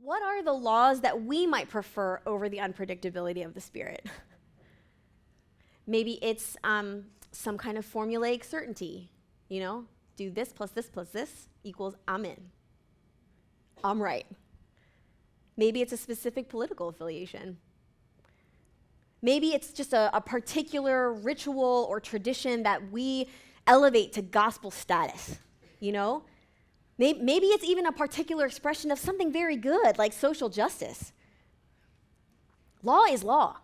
what are the laws that we might prefer over the unpredictability of the Spirit? Maybe it's some kind of formulaic certainty, do this plus this equals I'm in. I'm right. Maybe it's a specific political affiliation. Maybe it's just a particular ritual or tradition that we elevate to gospel status, Maybe it's even a particular expression of something very good, like social justice. Law is law.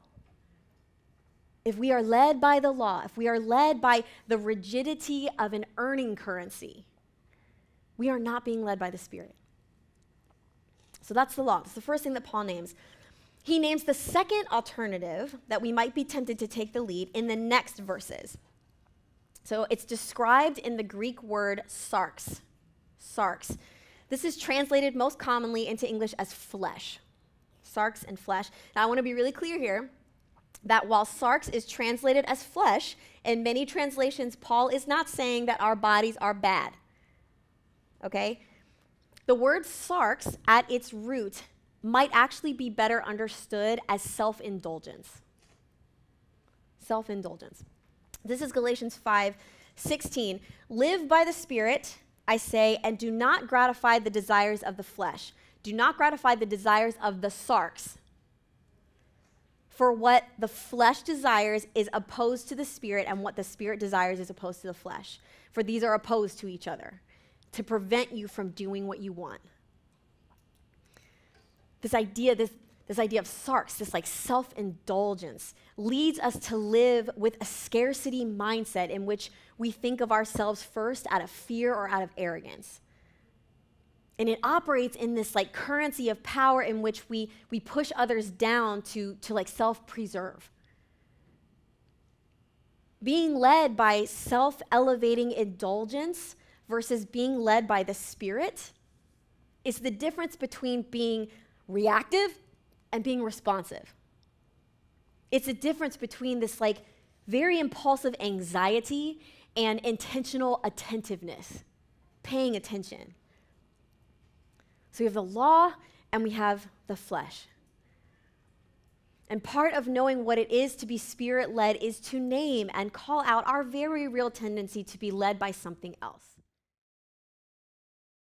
If we are led by the law, if we are led by the rigidity of an earning currency, we are not being led by the Spirit. So that's the law. That's the first thing that Paul names. He names the second alternative that we might be tempted to take the lead in the next verses. So it's described in the Greek word sarx. Sarx. This is translated most commonly into English as flesh. Sarx and flesh. Now I want to be really clear here that while sarx is translated as flesh, in many translations, Paul is not saying that our bodies are bad. Okay? The word sarx at its root might actually be better understood as self-indulgence. Self-indulgence. This is Galatians 5:16. Live by the Spirit, I say, and do not gratify the desires of the flesh. Do not gratify the desires of the sarx. For what the flesh desires is opposed to the Spirit, and what the Spirit desires is opposed to the flesh. For these are opposed to each other, to prevent you from doing what you want. This idea of sarx, this like self-indulgence, leads us to live with a scarcity mindset in which we think of ourselves first out of fear or out of arrogance. And it operates in this like currency of power in which we push others down to like self-preserve. Being led by self-elevating indulgence versus being led by the Spirit is the difference between being reactive and being responsive. It's a difference between this like very impulsive anxiety and intentional attentiveness, paying attention. So we have the law and we have the flesh. And part of knowing what it is to be Spirit-led is to name and call out our very real tendency to be led by something else.